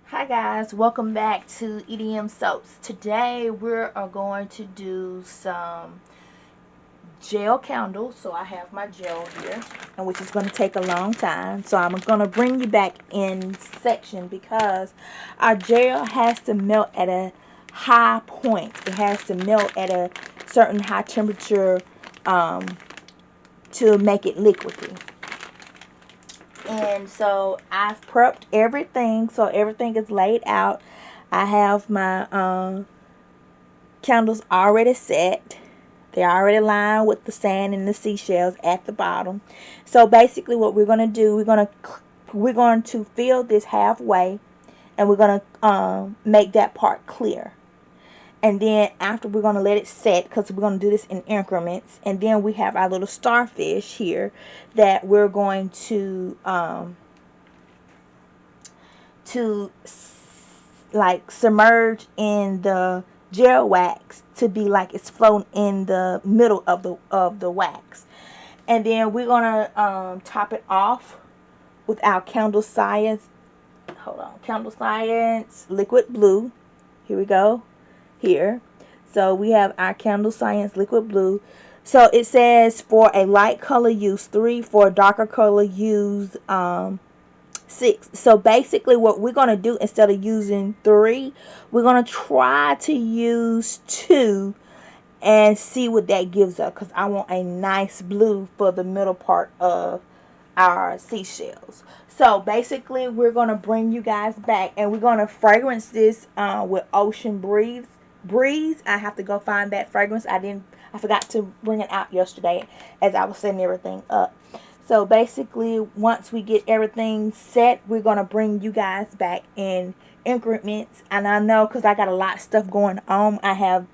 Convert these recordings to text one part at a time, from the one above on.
Hi guys, welcome back to EDM Soaps. Today we are going to do some gel candles. So I have my gel here, and which is going to take a long time. So I'm going to bring you back in section because our gel has to melt at a high point. It has to melt at a certain high temperature to make it liquidy. And so I've prepped everything, so everything is laid out. I have my candles already set. They're already lined with the sand and the seashells at the bottom. So basically what we're going to do, we're going to fill this halfway, and we're going to make that part clear. And then after, we're going to let it set because we're going to do this in increments. And then we have our little starfish here that we're going to like submerge in the gel wax to be like it's floating in the middle of the wax. And then we're gonna top it off with our Candle Science liquid blue. Here we go. Here. So we have our Candle Science liquid blue. So it says for a light color use 3, for a darker color use 6. So basically what we're going to do, instead of using 3, we're going to try to use 2 and see what that gives us, because I want a nice blue for the middle part of our seashells. So basically we're going to bring you guys back, and we're going to fragrance this with Ocean Breeze. I have to go find that fragrance. I forgot to bring it out yesterday as I was setting everything up. So basically, once we get everything set, we're going to bring you guys back in increments. And I know, because I got a lot of stuff going on, I have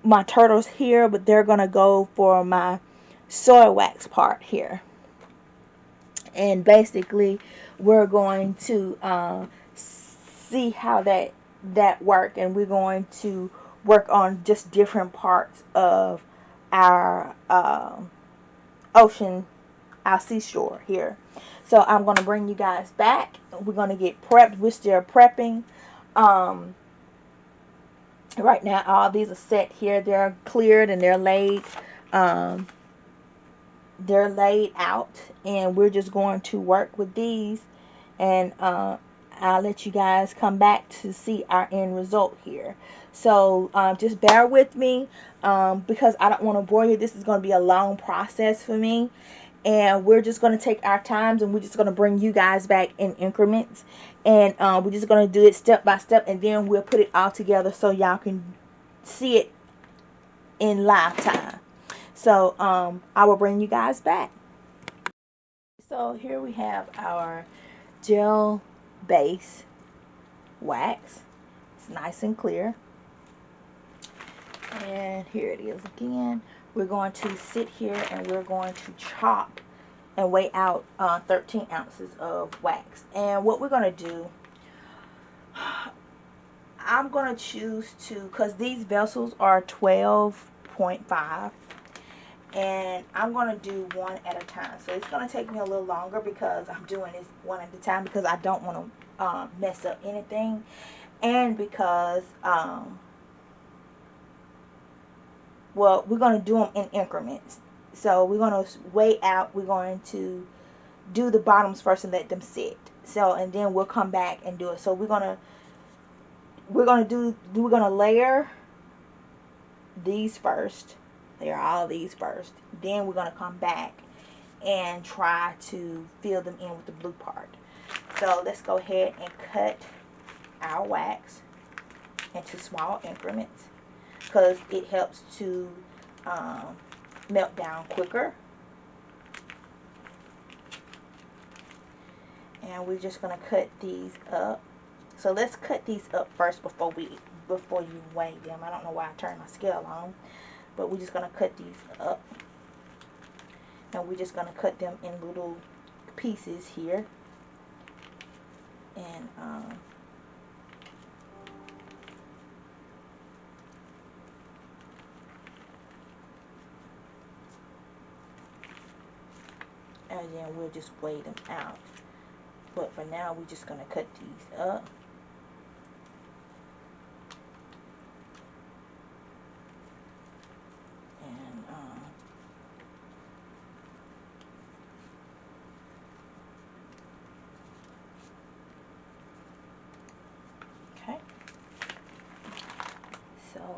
my turtles here, but they're going to go for my soil wax part here. And basically, we're going to see how that work, and we're going to work on just different parts of our ocean, our seashore here. So I'm going to bring you guys back. We're going to get prepped. We're still prepping. Right now, all these are set here. They're cleared and they're laid. They're laid out, and we're just going to work with these, and I'll let you guys come back to see our end result here. So just bear with me because I don't want to bore you. This is going to be a long process for me, and we're just going to take our times, and we're just going to bring you guys back in increments, and we're just going to do it step by step, and then we'll put it all together so y'all can see it in live time. So I will bring you guys back. So here we have our gel base wax. It's nice and clear. And here it is again. We're going to sit here, and we're going to chop and weigh out 13 ounces of wax. And what we're going to do, I'm going to choose to, because these vessels are 12.5, and I'm going to do one at a time. So it's going to take me a little longer because I'm doing this one at a time, because I don't want to mess up anything, and because well, we're going to do them in increments. So we're going to weigh out. We're going to do the bottoms first and let them sit. So, and then we'll come back and do it. So we're going to layer these first. Layer all these first. Then we're going to come back and try to fill them in with the blue part. So let's go ahead and cut our wax into small increments, because it helps to melt down quicker. And we're just going to cut these up. So let's cut these up first before you weigh them. I don't know why I turned my scale on, but we're just going to cut these up, and we're just going to cut them in little pieces here. And then we'll just weigh them out. But for now, we're just going to cut these up.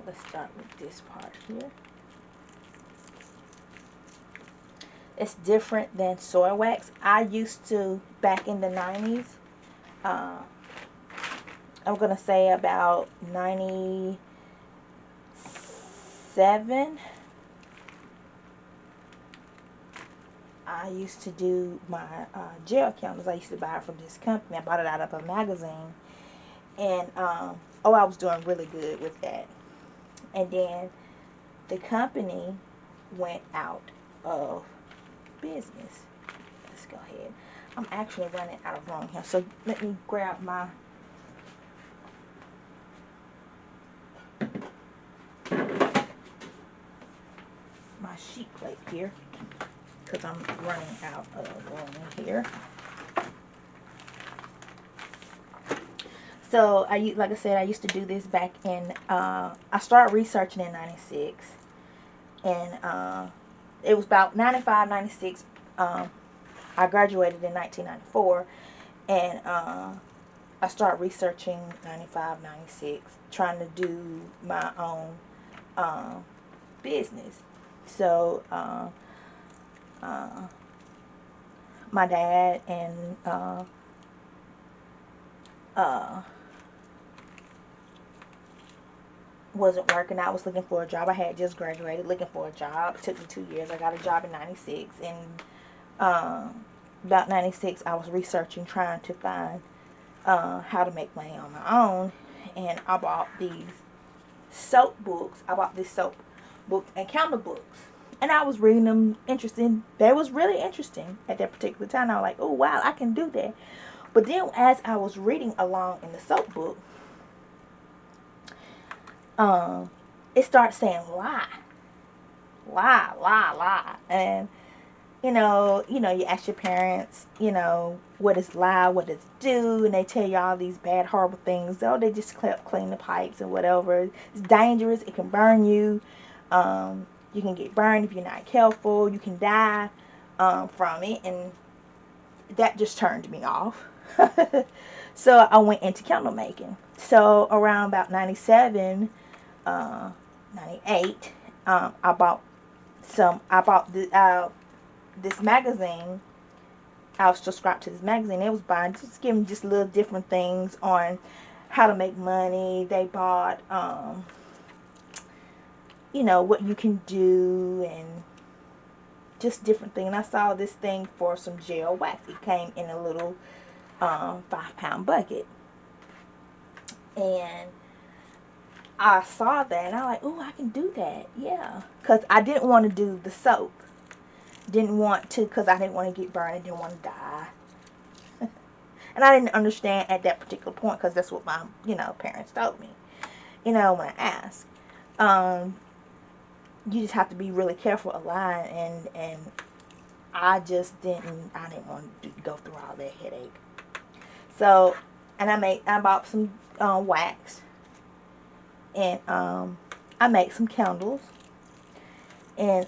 let's start with this part here. It's different than soy wax. I used to, back in the 90s, I'm going to say about 97, I used to do my gel candles. I used to buy it from this company. I bought it out of a magazine. And, I was doing really good with that. And then the company went out of business. Let's go ahead. I'm actually running out of room here. So let me grab my sheet plate here, because I'm running out of room here. So like I said, I used to do this back in, I started researching in 96, and it was about 95, 96, I graduated in 1994, and I started researching 95, 96, trying to do my own business. So my dad and wasn't working. I was looking for a job. I had just graduated, looking for a job. It took me 2 years. I got a job in 96, and about 96 I was researching, trying to find how to make money on my own, and I bought these soap books. I bought this soap book and candle books, and I was reading them. Interesting. They was really interesting at that particular time. I was like, oh wow, I can do that. But then as I was reading along in the soap book, it started saying lie, and you ask your parents, what is lie, what does do, and they tell you all these bad, horrible things. Oh, they just clean the pipes and whatever. It's dangerous. It can burn you. You can get burned if you're not careful. You can die from it, and that just turned me off. So I went into candle making. So around about 97, 98, I bought this magazine. I was subscribed to this magazine. It was just giving just little different things on how to make money. They bought, what you can do, and just different things. And I saw this thing for some gel wax. It came in a little 5-pound bucket, and I saw that, and I was like, oh, I can do that, yeah, because I didn't want to do the soap. Didn't want to, because I didn't want to get burned. I didn't want to die. And I didn't understand at that particular point, because that's what my, parents told me, when I asked. You just have to be really careful of lying, and I didn't want to go through all that headache. So, and I bought some wax, and I made some candles, and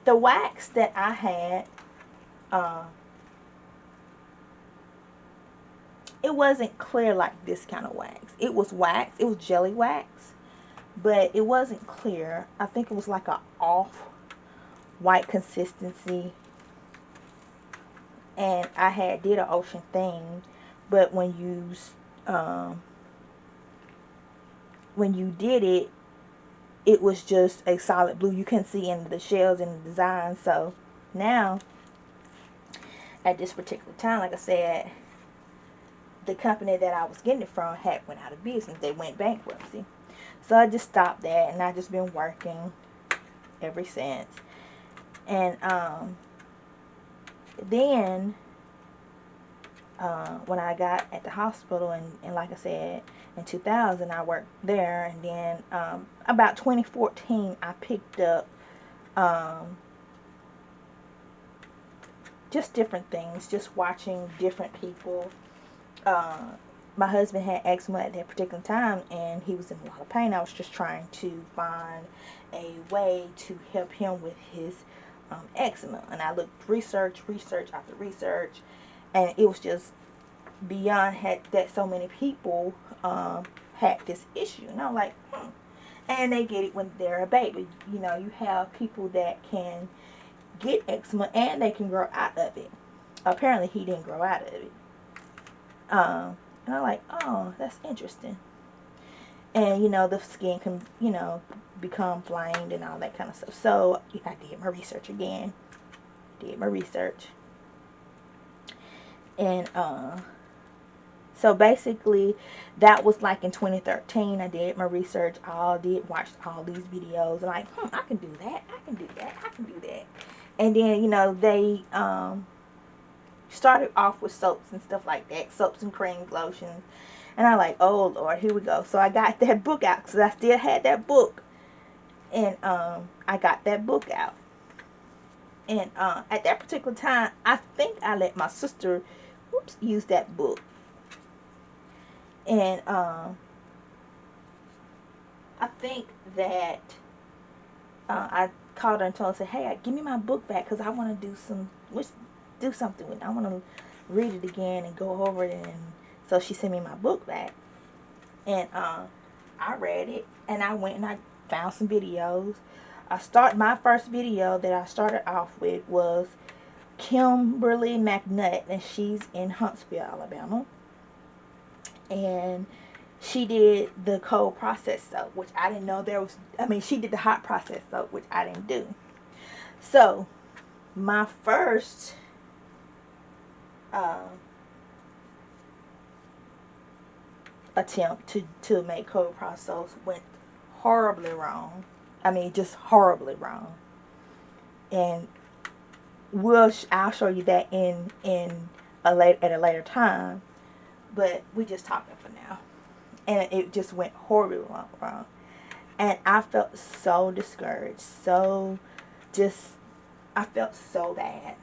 the wax that I had, it wasn't clear like this kind of wax. It was wax. It was jelly wax, but it wasn't clear. I think it was like a off-white consistency. And I did an ocean thing, but when you did it, it was just a solid blue. You couldn't see into the shells and the design. So now, at this particular time, like I said, the company that I was getting it from went out of business. They went bankruptcy. So I just stopped that, and I've just been working ever since. And then when I got at the hospital, and like I said, in 2000 I worked there, and then about 2014 I picked up just different things, just watching different people. My husband had eczema at that particular time, and he was in a lot of pain. I was just trying to find a way to help him with his eczema, and I looked research after research, and it was just beyond that so many people had this issue, and I'm like, and they get it when they're a baby. You know, you have people that can get eczema and they can grow out of it. Apparently, he didn't grow out of it. And I'm like, oh, that's interesting. And, you know, the skin can, you know, become inflamed and all that kind of stuff. So I did my research again. And so basically that was like in 2013. I did my research, watched all these videos. I'm like, I can do that. And then, you know, they started off with soaps and stuff like that, soaps and creams, lotions. And I'm like, oh Lord, here we go. So I got that book out because I still had that book. And I got that book out. And at that particular time, I think I let my sister use that book. And I think that I called her and told her, hey, give me my book back because I want to do something with it. I want to read it again and go over it. And so she sent me my book back. And I read it, and I went and I found some videos. My first video that I started off with was Kimberly McNutt, and she's in Huntsville, Alabama. And she did the cold process soap, which I didn't know there was. I mean, she did the hot process soap, which I didn't do. So my first attempt to make cold process soaps went horribly wrong. I mean, just horribly wrong. And I'll show you that at a later time. But we just talking for now. And it just went horribly wrong. And I felt so discouraged. I felt so bad.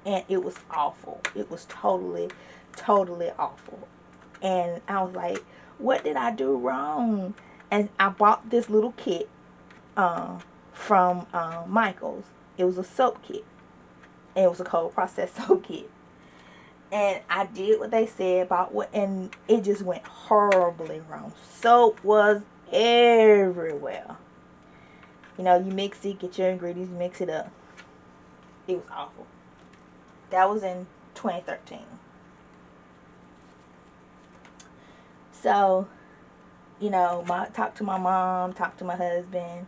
And it was awful. It was totally, totally awful. And I was like, what did I do wrong? And I bought this little kit from Michael's. It was a soap kit. And it was a cold process soap kit. And I did what they said and it just went horribly wrong. Soap was everywhere. You know, you mix it, get your ingredients, mix it up. It was awful. That was in 2013. So, you know, talked to my mom, talked to my husband,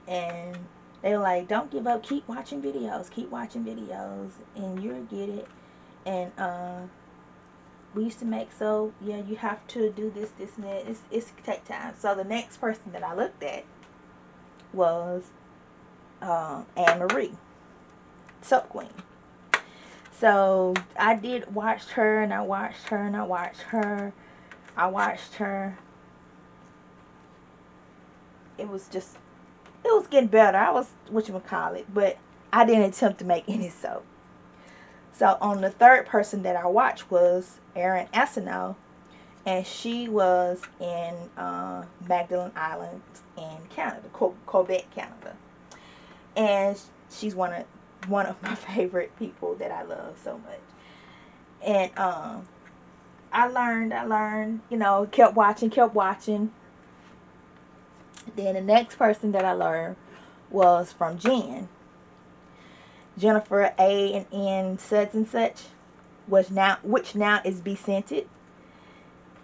and they were like, don't give up, keep watching videos, and you'll get it. And we used to make soap. Yeah, you have to do this, and that. It's take time. So the next person that I looked at was Anne Marie, Soap Queen. So I did watch her, and I watched her. It was getting better. I was whatchamacallit, but I didn't attempt to make any soap. So on the third person that I watched was Erin Asino, and she was in Magdalen Island in Canada, Quebec, Canada. And she's one of my favorite people that I love so much. And I learned, you know, kept watching. Then the next person that I learned was from Jennifer A and N such and such, which now is Be Scented.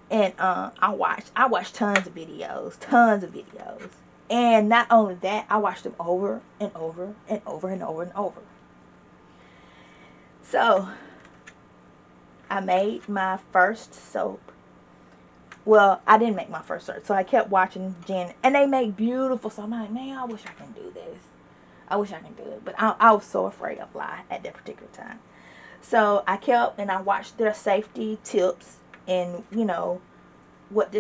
And I watched tons of videos. And not only that, I watched them over and over. So I made my first soap. Well, I didn't make my first soap, so I kept watching Jen, and they make beautiful. So I'm like, man, I wish I can do this. I wish I can do it, but I was so afraid of fly at that particular time. So I kept and I watched their safety tips, and you know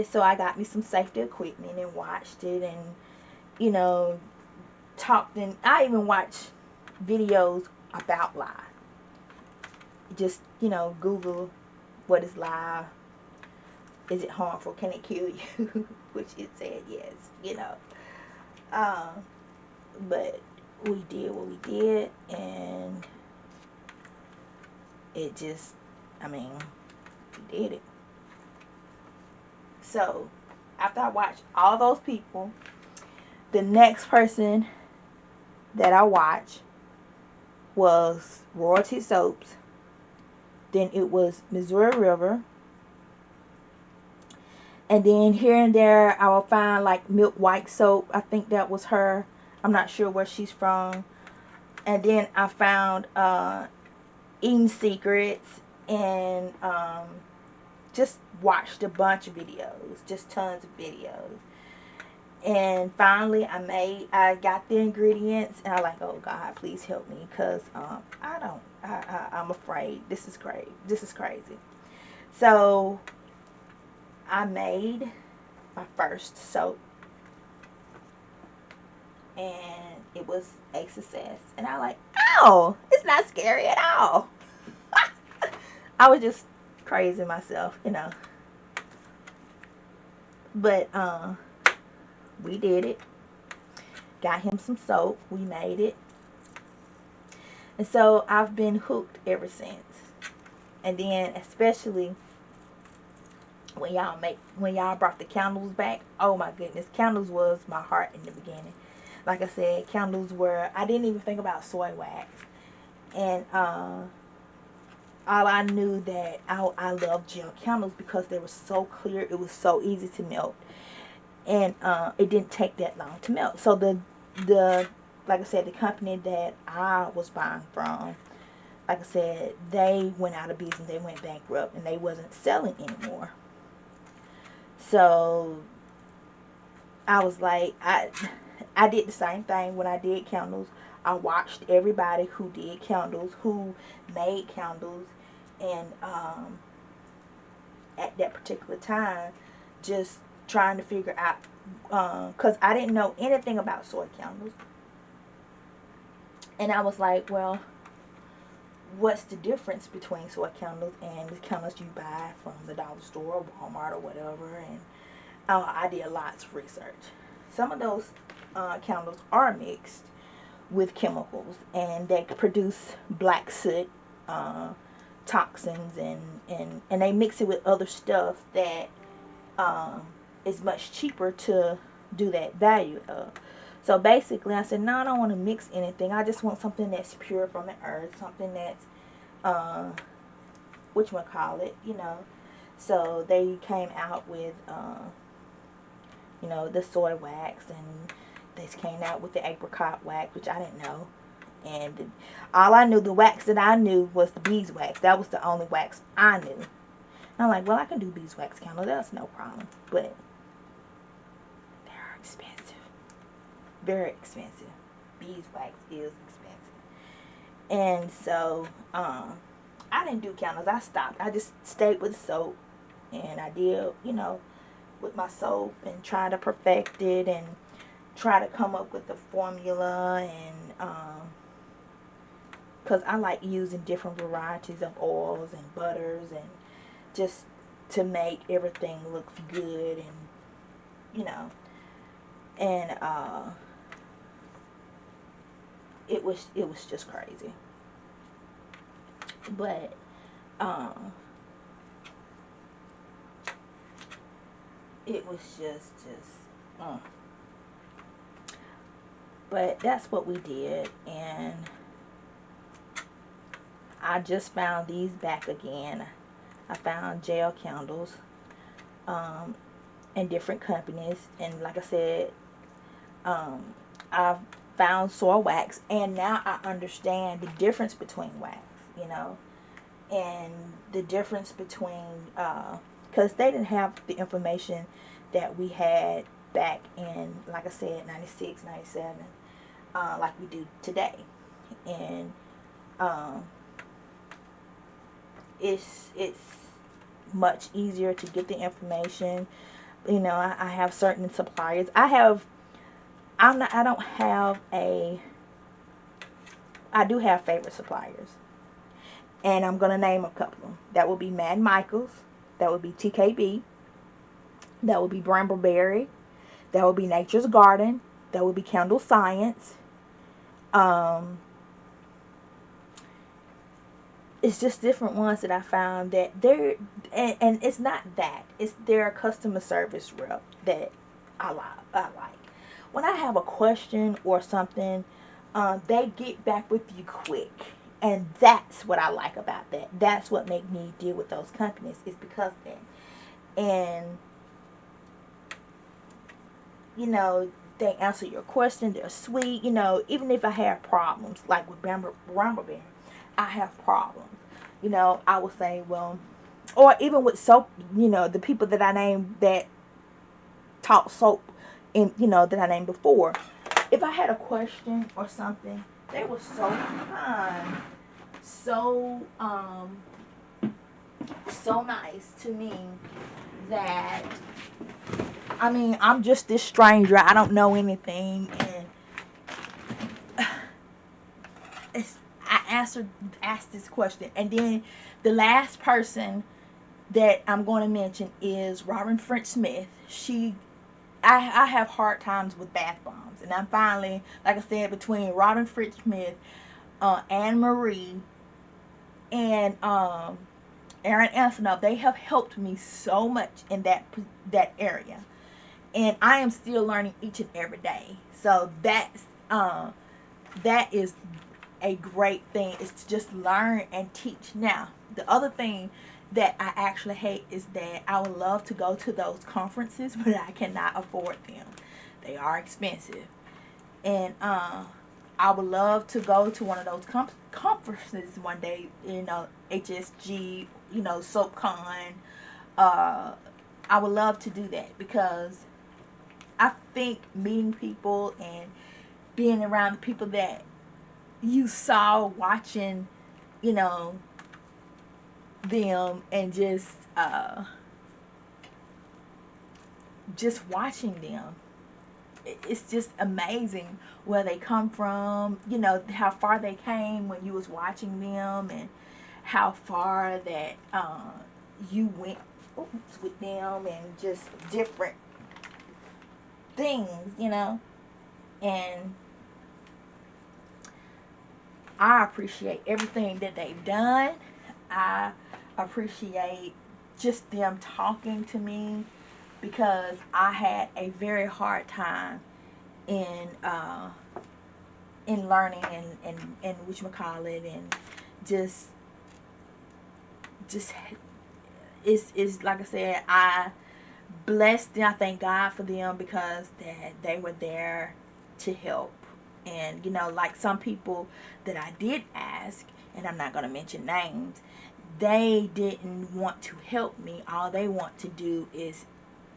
so I got me some safety equipment and watched it, and you know talked, and I even watched videos about lye. Just, you know, Google what is lye. Is it harmful? Can it kill you? Which it said yes, you know. But we did what we did, and it just, I mean, we did it. So after I watched all those people, the next person that I watched was Royalty Soaps. Then it was Missouri River. And then here and there I will find like Milk White Soap. I think that was her. I'm not sure where she's from. And then I found Eating Secrets, and just watched a bunch of videos. Just tons of videos. And finally I got the ingredients, and I like, oh God, please help me, because I'm afraid. This is crazy. So I made my first soap, and it was a success. And I like, oh, it's not scary at all. I was just crazy myself, you know. But we did it. Got him some soap. We made it. And so I've been hooked ever since. And then especially when y'all brought the candles back. Oh my goodness. Candles was my heart in the beginning. Like I said, candles were, I didn't even think about soy wax. And all I knew that I loved gel candles because they were so clear. It was so easy to melt. And it didn't take that long to melt. So the like I said, the company that I was buying from, like I said, they went out of business. They went bankrupt, and they wasn't selling anymore. So I was like, I did the same thing when I did candles. I watched everybody who did candles, who made candles, and at that particular time, just trying to figure out, because I didn't know anything about soy candles. And I was like, well, what's the difference between soy candles and the candles you buy from the dollar store or Walmart or whatever? And I did lots of research. Some of those candles are mixed with chemicals, and they produce black soot, toxins, and they mix it with other stuff that is much cheaper to do that value of. So basically I said, no, I don't want to mix anything. I just want something that's pure from the earth, something that's whatchamacallit, you know. So they came out with you know, the soy wax, and they came out with the apricot wax, which I didn't know. And all I knew, the wax that I knew was the beeswax. That was the only wax I knew. And I'm like, well, I can do beeswax candles. That's no problem. But they're expensive. Very expensive. Beeswax is expensive. And so I didn't do candles. I stopped. I just stayed with soap. And I did, you know, with my soap, and try to perfect it, and try to come up with the formula, and because I like using different varieties of oils and butters, and just to make everything look good, and you know, and it was just crazy. But it was just but that's what we did. And I just found these back again. I found gel candles in different companies, and like I said, I've found soy wax, and now I understand the difference between wax, you know, and the difference between because they didn't have the information that we had back in, like I said, 96, 97, like we do today. And it's much easier to get the information. You know, I have certain suppliers. I do have favorite suppliers. And I'm going to name a couple of them. That would be Mad Michaels. That would be TKB. That would be Brambleberry. That would be Nature's Garden. That would be Candle Science. it's just different ones that I found that they're, and it's not that, it's their customer service rep that I like. When I have a question or something, they get back with you quick. And that's what I like about that. That's what make me deal with those companies, is because of that. And, you know, they answer your question. They're sweet. You know, even if I have problems, like with Rumble Bear, I have problems. You know, I will say, well, or even with soap, you know, the people that I named that taught soap, in, you know, that I named before. If I had a question or something, they were so kind, so so nice to me that, I mean, I'm just this stranger. I don't know anything, and asked this question, and then the last person that I'm going to mention is Robin French Smith. I have hard times with bath bombs, and I'm finally, like I said, between Robin French Smith, Anne Marie, and Aaron Antonoff, they have helped me so much in that area, and I am still learning each and every day. So that is a great thing, is to just learn and teach. Now, the other thing that I actually hate is that I would love to go to those conferences, but I cannot afford them. They are expensive. And I would love to go to one of those conferences one day, you know, HSG, you know, SoapCon. I would love to do that, because I think meeting people and being around the people that you saw watching, you know, them, and just watching them, it's just amazing where they come from, you know, how far they came when you was watching them, and how far that you went with them, and just different things, you know. And I appreciate everything that they've done. I appreciate just them talking to me, because I had a very hard time in learning, and whatchamacallit, and just is like I said, I bless them. I thank God for them, because they were there to help. And, you know, like some people that I did ask, and I'm not going to mention names, they didn't want to help me. All they want to do is,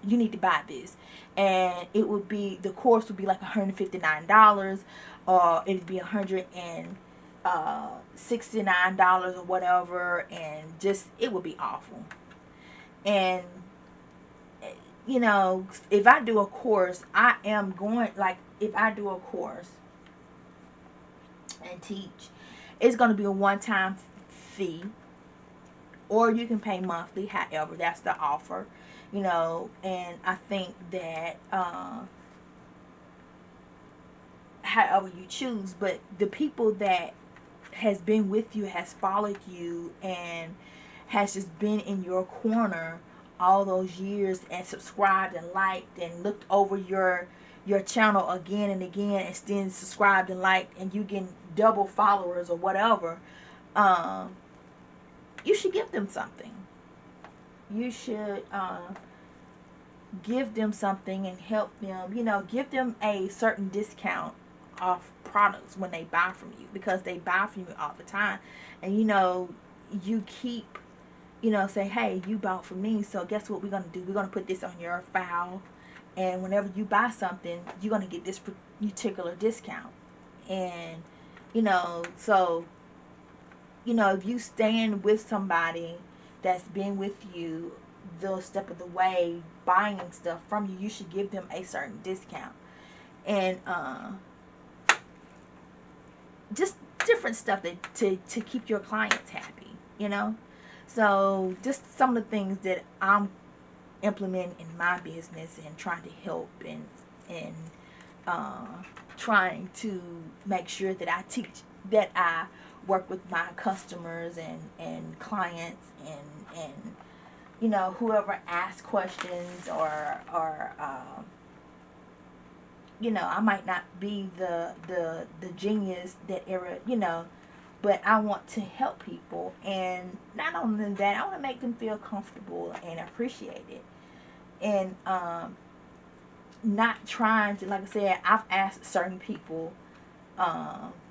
you need to buy this, and it would be, the course would be like $159, or it'd be $169 or whatever, and just, it would be awful. And, you know, if I do a course, I am going, like, if I do a course and teach, it's going to be a one-time fee, or you can pay monthly, however, that's the offer, you know. And I think that however you choose, but the people that has been with you, has followed you, and has just been in your corner all those years, and subscribed and liked and looked over your channel again and again, and then subscribed and liked, and you getting double followers or whatever, you should give them something. You should give them something and help them, you know, give them a certain discount off products when they buy from you, because they buy from you all the time. And, you know, you keep, you know, say, hey, you bought from me, so guess what we're going to do? We're going to put this on your file, and whenever you buy something, you're going to get this particular discount. And, you know, so, you know, if you stand with somebody that's been with you the step of the way, buying stuff from you, you should give them a certain discount. And just different stuff to keep your clients happy, you know. So just some of the things that I'm implementing in my business, and trying to help, and trying to make sure that I teach, that I work with my customers and clients and you know, whoever asks questions or you know, I might not be the genius that ever, you know, but I want to help people. And not only that, I want to make them feel comfortable and appreciate it. And not trying to, like I said, I've asked certain people that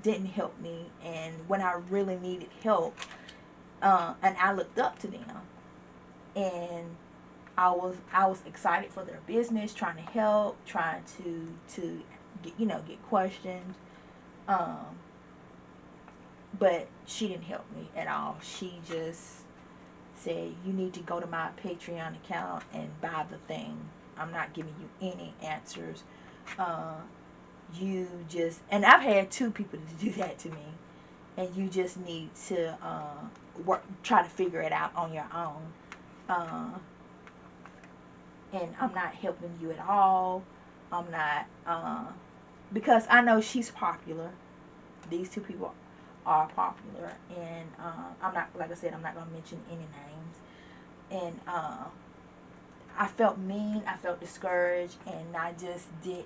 didn't help me, and when I really needed help, and I looked up to them, and I was excited for their business, trying to help, trying to get, you know, get questions, but she didn't help me at all. She just said, you need to go to my Patreon account and buy the thing. I'm not giving you any answers. You just, and I've had 2 people to do that to me, and you just need to try to figure it out on your own. And I'm not helping you at all. I'm not, because I know she's popular. These 2 people are popular, and I'm not, like I said, I'm not going to mention any names. And I felt mean, I felt discouraged, and I just did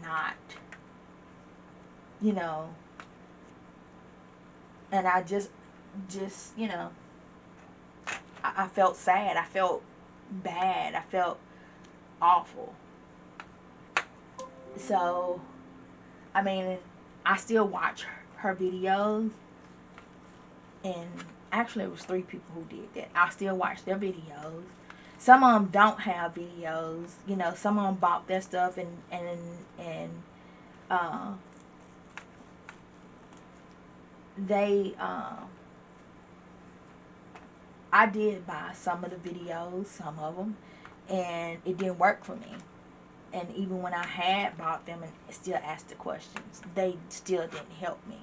not, you know, and I just, you know, I felt sad, I felt bad, I felt awful. So, I mean, I still watch her videos, and actually it was 3 people who did that. I still watch their videos. Some of them don't have videos, you know, some of them bought their stuff and they, I did buy some of the videos, some of them, and it didn't work for me. And even when I had bought them and still asked the questions, they still didn't help me,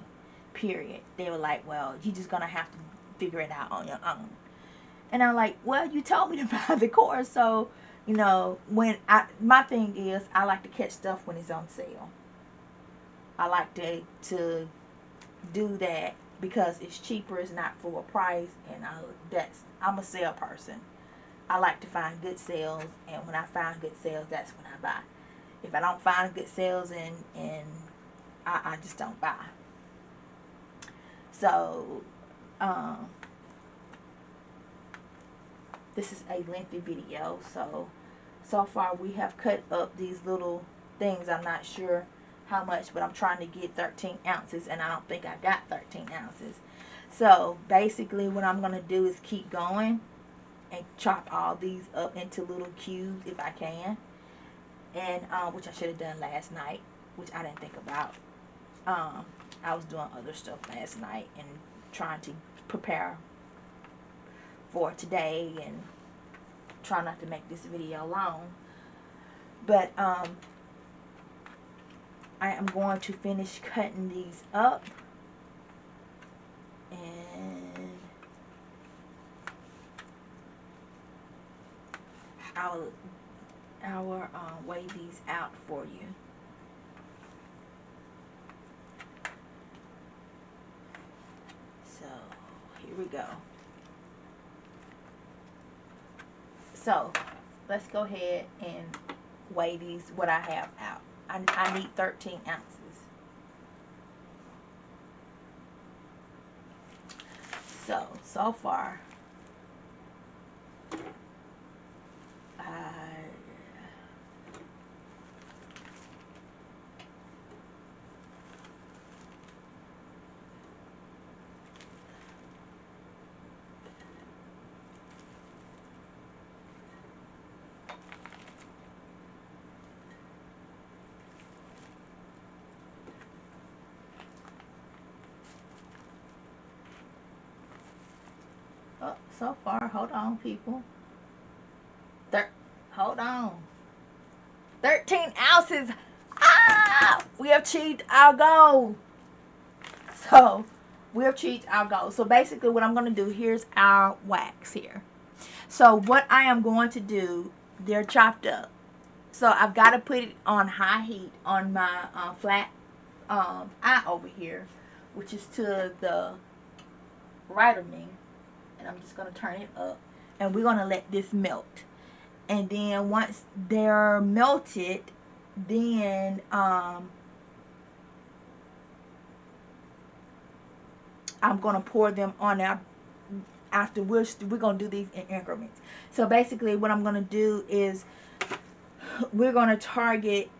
period. They were like, well, you're just going to have to figure it out on your own. And I'm like, well, you told me to buy the course. So, you know, my thing is, I like to catch stuff when it's on sale. I like to do that because it's cheaper, it's not full price, and I'm a sale person. I like to find good sales, and when I find good sales, that's when I buy. If I don't find good sales, and I just don't buy. So, this is a lengthy video. So far we have cut up these little things. I'm not sure how much, but I'm trying to get 13 ounces, and I don't think I got 13 ounces. So, basically what I'm going to do is keep going and chop all these up into little cubes if I can, and which I should have done last night, which I didn't think about. I was doing other stuff last night and trying to prepare for today and try not to make this video long. But I am going to finish cutting these up, and I'll weigh these out for you. So here we go. So let's go ahead and weigh these, what I have out. I need 13 ounces. So far, so far, hold on, people. Hold on. 13 ounces. Ah! We have achieved our goal. So, we have achieved our goal. So, basically, what I'm going to do, here's our wax here. So what I am going to do, they're chopped up. So I've got to put it on high heat on my flat eye over here, which is to the right of me. And I'm just going to turn it up. And we're going to let this melt. And then once they're melted, then I'm going to pour them on our, after we're going to do these in increments. So basically what I'm going to do is we're going to target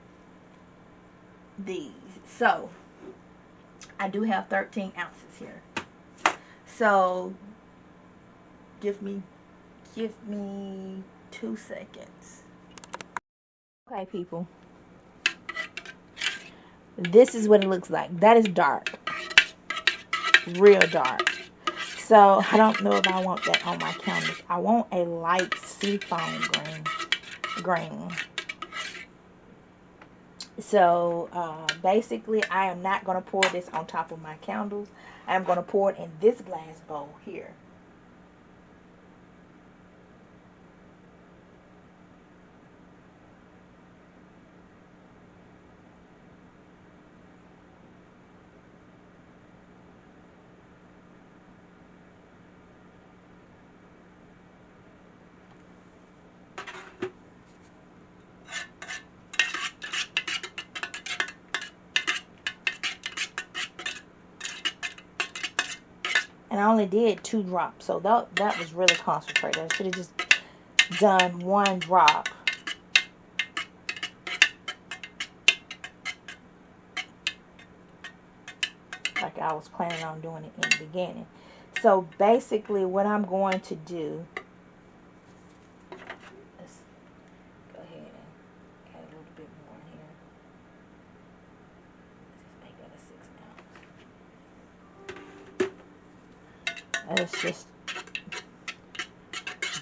these. So I do have 13 ounces here. So give me 2 seconds. Okay, people. This is what it looks like. That is dark. Real dark. So I don't know if I want that on my canvas. I want a light seafoam green. So basically I am not going to pour this on top of my candles. I'm going to pour it in this glass bowl here. And I only did 2 drops, so that was really concentrated. I should have just done 1 drop. Like I was planning on doing it in the beginning. So basically what I'm going to do, let's go ahead and add a little bit more in here. Let's make that a 6 ounce. It's just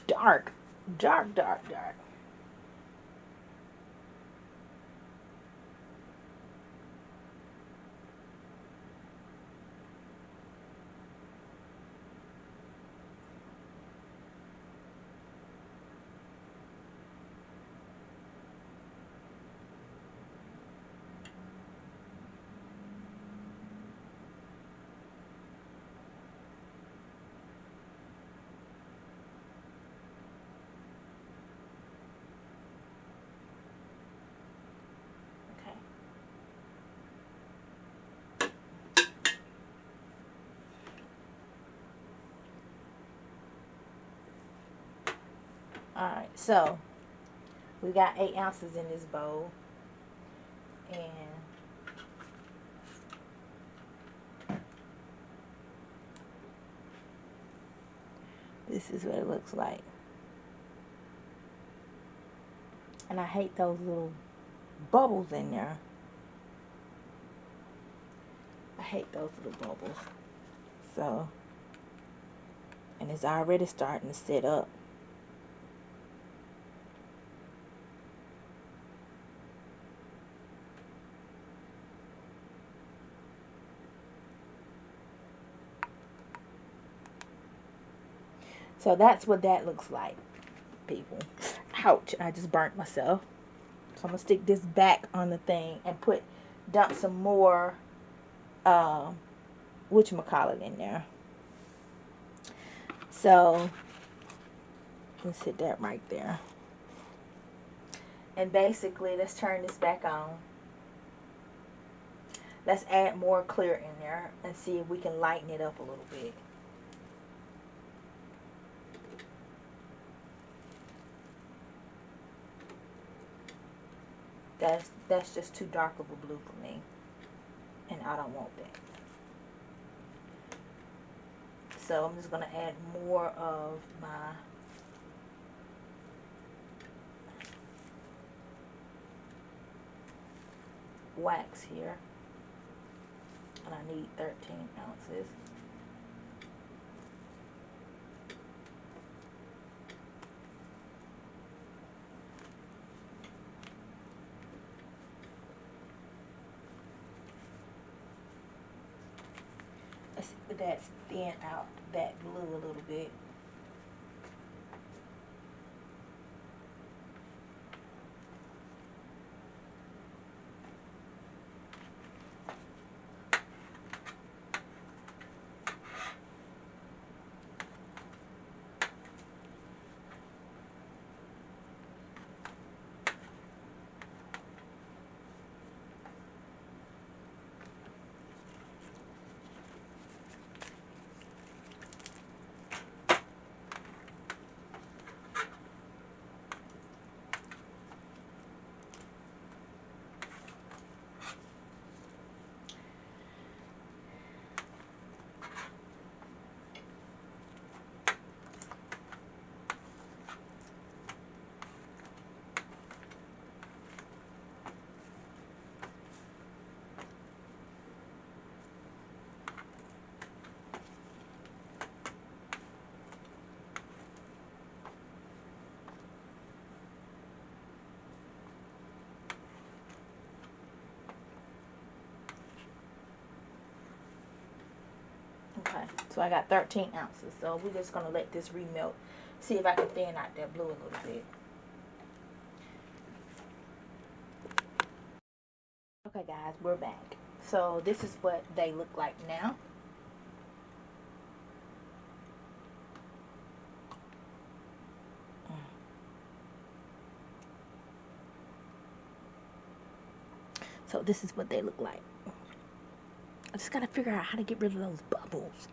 dark. Dark, dark, dark. Alright, so we got 8 ounces in this bowl. And this is what it looks like. And I hate those little bubbles in there. I hate those little bubbles. So, and it's already starting to set up. So that's what that looks like, people. Ouch, I just burnt myself. So I'm going to stick this back on the thing and dump some more, whatchamacallit in there. So, let's hit that right there. And basically, let's turn this back on. Let's add more clear in there and see if we can lighten it up a little bit. That's just too dark of a blue for me. And I don't want that. So I'm just going to add more of my wax here. And I need 13 ounces. Let's see if that's thin out that glue a little bit. So I got 13 ounces. So we're just going to let this remelt. See if I can thin out that blue a little bit. Okay guys, we're back. So this is what they look like now. So this is what they look like. I just gotta figure out how to get rid of those bubbles.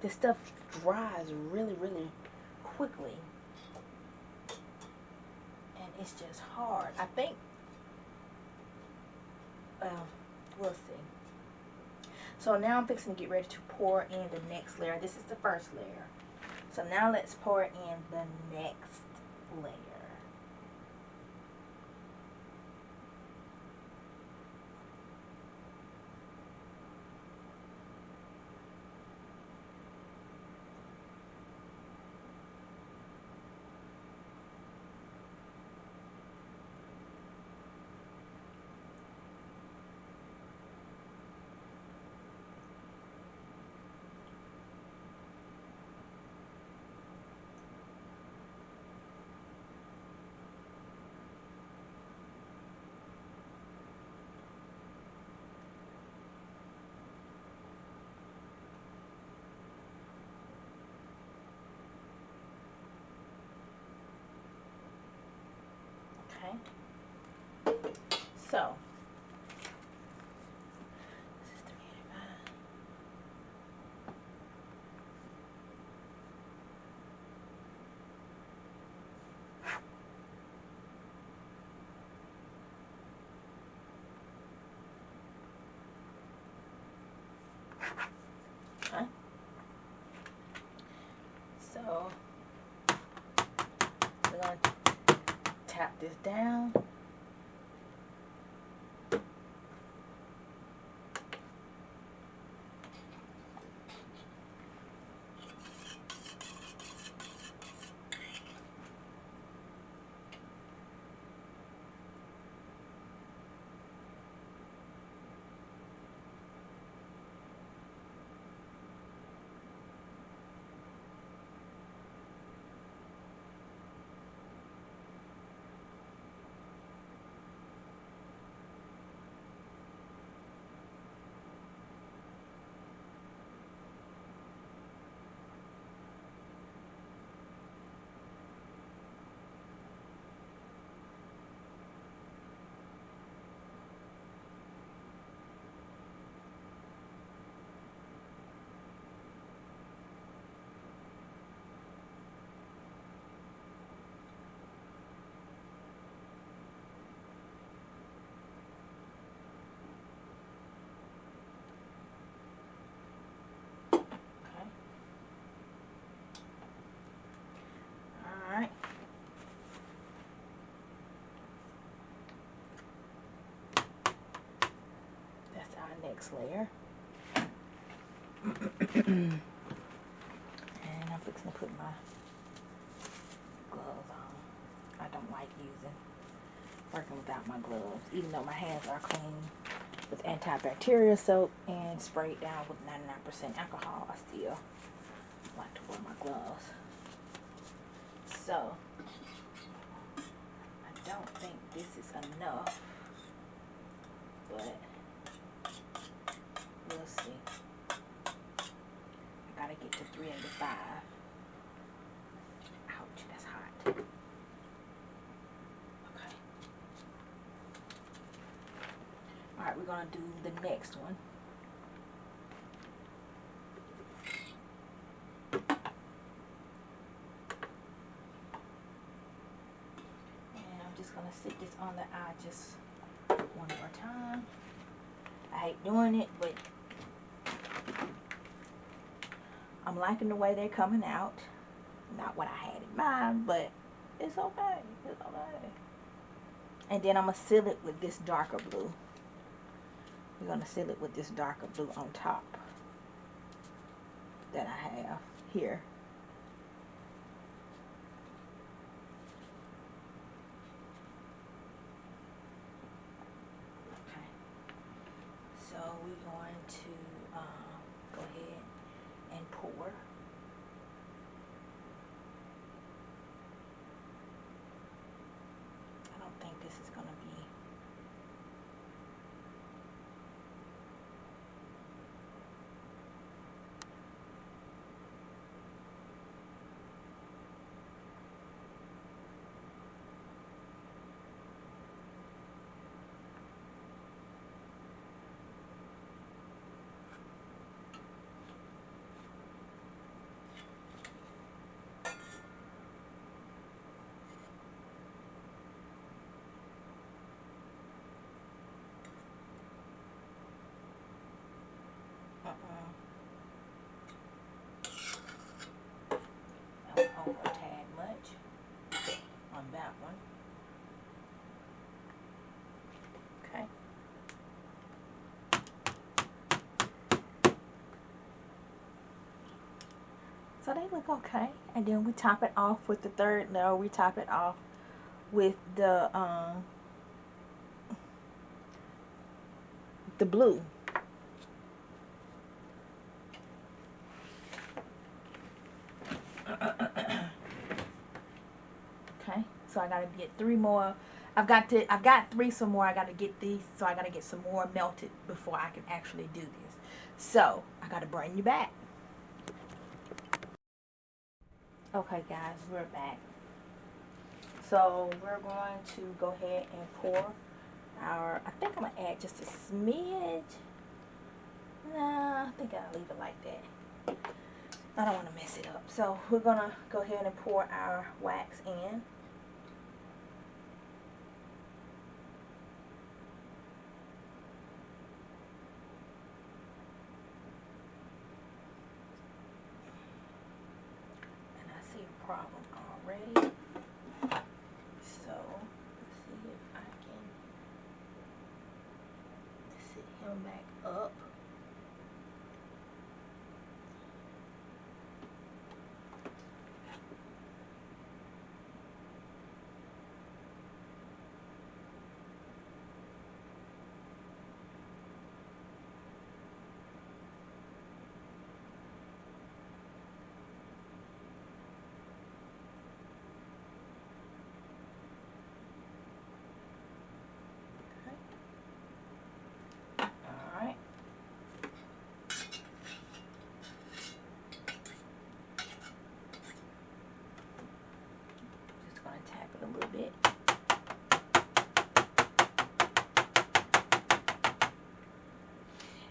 This stuff dries really, really quickly. And it's just hard. I think, well, we'll see. So now I'm fixing to get ready to pour in the next layer. This is the first layer. So now let's pour in the next layer. Okay. So this is 385. Okay. So we're gonna tap this down. Alright. That's our next layer. And I'm fixing to put my gloves on. I don't like working without my gloves, even though my hands are clean with antibacterial soap and sprayed down with 99% alcohol. I still like to wear my gloves. So I don't think this is enough, but we'll see. I gotta get to 385. Ouch, that's hot. Okay. Alright, we're gonna do the next one. And I'm just gonna sit this on the eye just one more time. I hate doing it, but I'm liking the way they're coming out. Not what I had in mind, but it's okay. It's okay. And then I'm going to seal it with this darker blue. We're going to seal it with this darker blue on top that I have here. Okay. So we're going to go ahead So they look okay. And then we top it off with the third layer. We top it off with the blue. Okay, so I gotta get 3 more. I've got 3 some more. I gotta get these, so I gotta get some more melted before I can actually do this. So I gotta bring you back. Okay guys, we're back. So we're going to go ahead and pour our, I think I'm gonna add just a smidge. Nah, I think I'll leave it like that. I don't want to mess it up. So we're gonna go ahead and pour our wax in. And I see a problem already. So let's see if I can sit him back up. Alright. Just gonna tap it a little bit.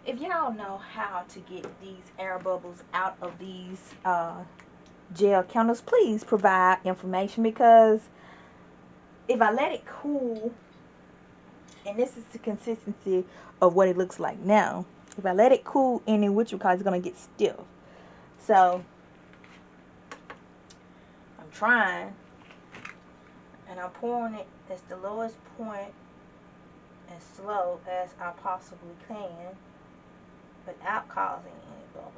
If y'all know how to get these air bubbles out of these gel candles, please provide information, because if I let it cool, and this is the consistency of what it looks like now, if I let it cool any which because it's going to get stiff. So I'm trying, and I'm pouring it at the lowest point as slow as I possibly can without causing any bubbles.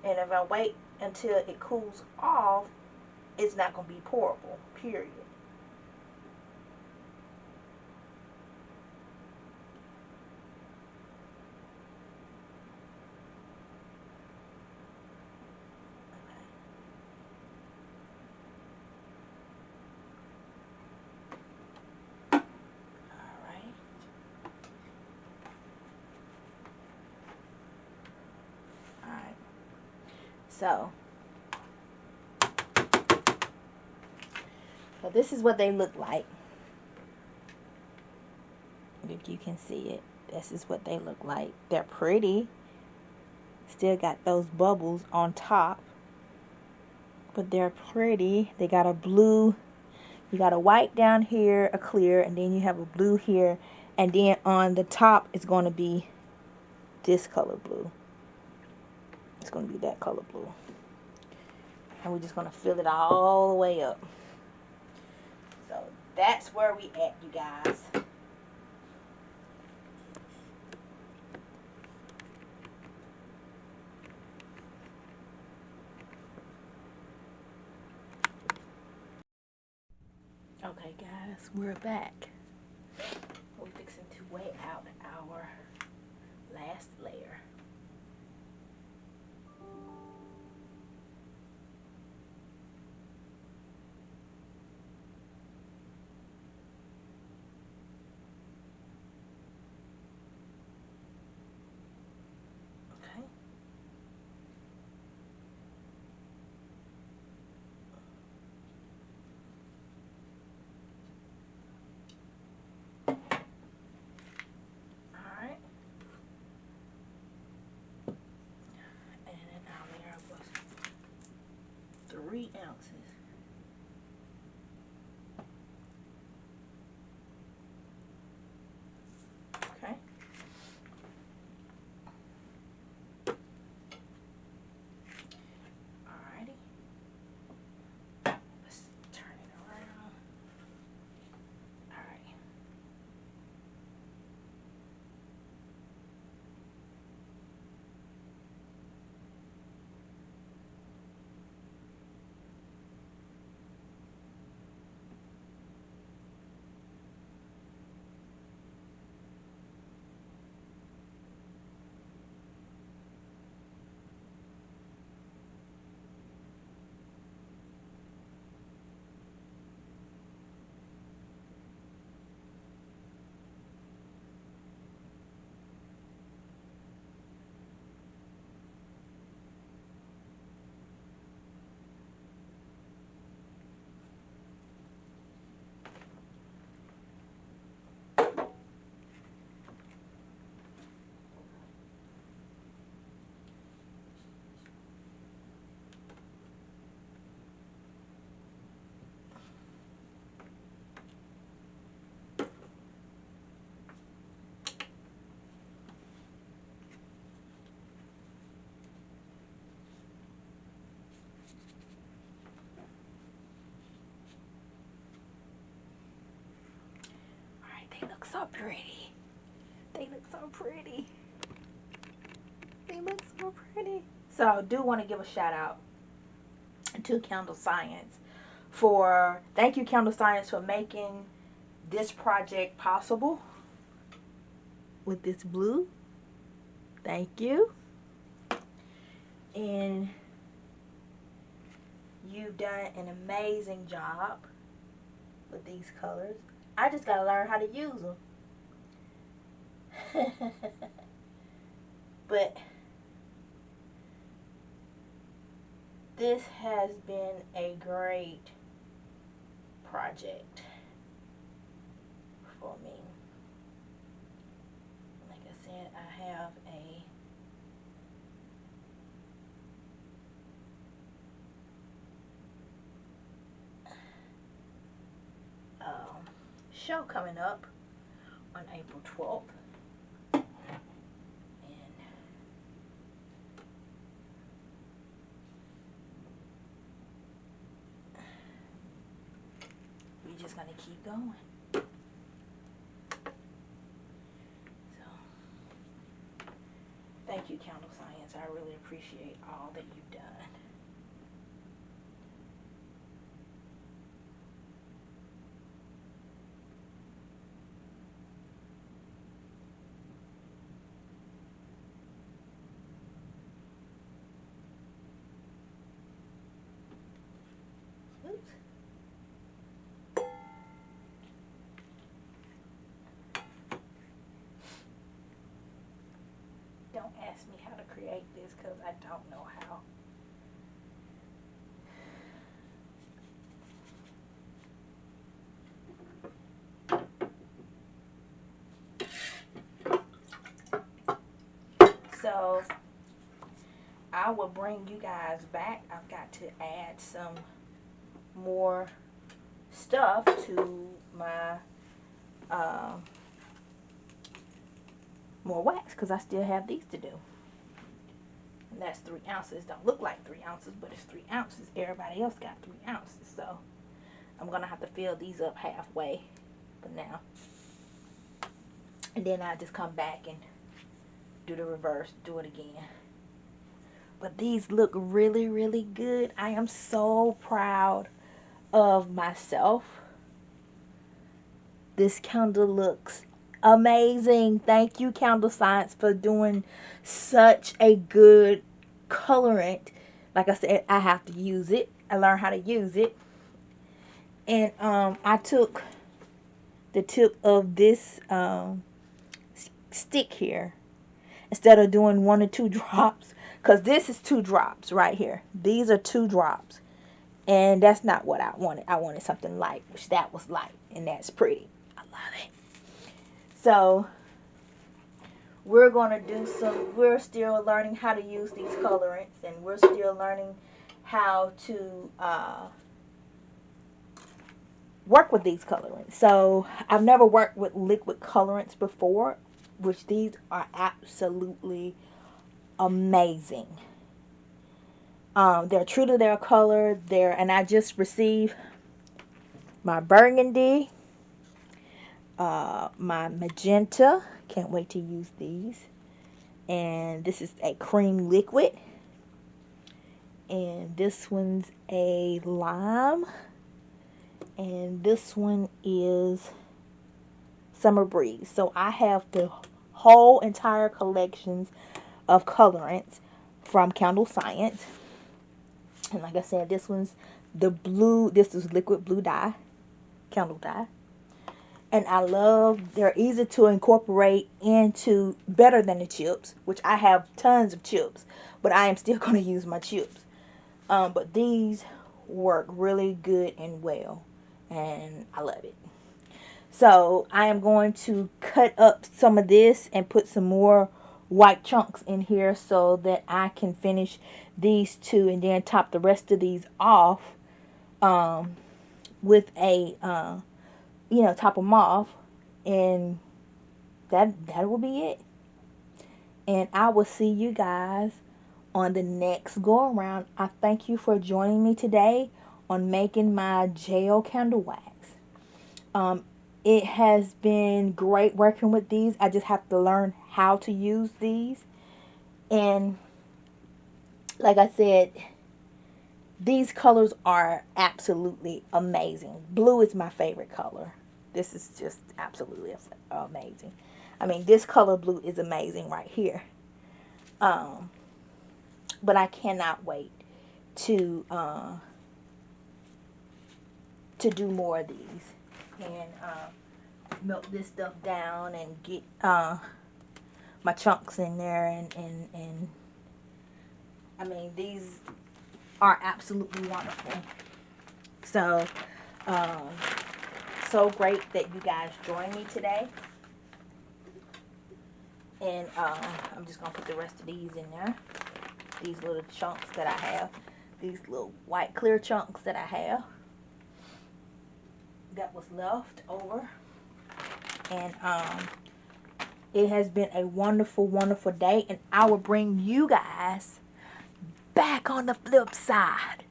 And if I wait until it cools off, it's not going to be pourable, period. So this is what they look like. If you can see it, this is what they look like. They're pretty. Still got those bubbles on top, but they're pretty. They got a blue, you got a white down here, a clear, and then you have a blue here, and then on the top it's going to be this color blue. It's going to be that color blue. And we're just going to fill it all the way up. So that's where we at, you guys. Okay guys, we're back. We're fixing to wet out our last layer. so pretty. They look so pretty. They look so pretty. So I do want to give a shout out to Candle Science for, thank you Candle Science for making this project possible with this blue. Thank you. And you've done an amazing job with these colors. I just gotta learn how to use them. But this has been a great project for me. Like I said, I have a show coming up on April 12th. And we're just going to keep going. So, thank you, Candle Science. I really appreciate all that you've done. Oops. Don't ask me how to create this because I don't know how. So I will bring you guys back. I've got to add some more stuff to my more wax because I still have these to do. And that's 3 ounces. Don't look like 3 ounces, but it's 3 ounces. Everybody else got 3 ounces. So I'm going to have to fill these up halfway for now. And then I just come back and do the reverse, do it again. But these look really, really good. I am so proud of myself. This candle looks amazing. Thank you, Candle Science, for doing such a good colorant. Like I said, I have to use it. I learned how to use it. And I took the tip of this stick here, instead of doing 1 or 2 drops, because this is 2 drops right here. These are 2 drops, and that's not what I wanted. I wanted something light, which that was light, and that's pretty. I love it. So we're going to do we're still learning how to use these colorants, and we're still learning how to work with these colorants. So I've never worked with liquid colorants before, which these are absolutely amazing. They're true to their color. And I just received my burgundy, my magenta. Can't wait to use these. And this is a cream liquid. And this one's a lime. And this one is Summer Breeze. So I have the whole entire collections of colorants from Candle Science. And like I said, this one's the blue. This is liquid blue dye, candle dye. And I love, they're easy to incorporate into, better than the chips, which I have tons of chips, but I am still going to use my chips. But these work really good and well, and I love it. So I am going to cut up some of this and put some more white chunks in here so that I can finish these 2 and then top the rest of these off with a top them off, and that will be it. And I will see you guys on the next go around. I thank you for joining me today on making my gel candle wax. It has been great working with these. I just have to learn how to use these. And like I said, these colors are absolutely amazing. Blue is my favorite color. This is just absolutely amazing. I mean, this color blue is amazing right here. But I cannot wait to do more of these and melt this stuff down and get my chunks in there and I mean, these are absolutely wonderful. So so great that you guys joined me today. And I'm just gonna put the rest of these in there. These little chunks that I have, these little white clear chunks that I have that was left over. And it has been a wonderful, wonderful day, and I will bring you guys back on the flip side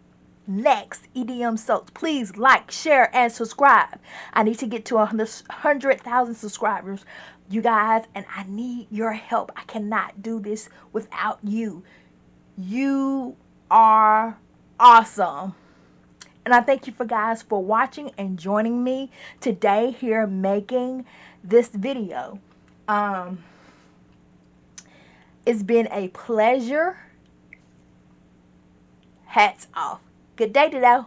next. EDM Soaps. Please like, share, and subscribe. I need to get to 100,000 subscribers, you guys, and I need your help. I cannot do this without you. You are awesome. And I thank you guys for watching and joining me today here making this video. It's been a pleasure. Hats off. Good day, Ditto.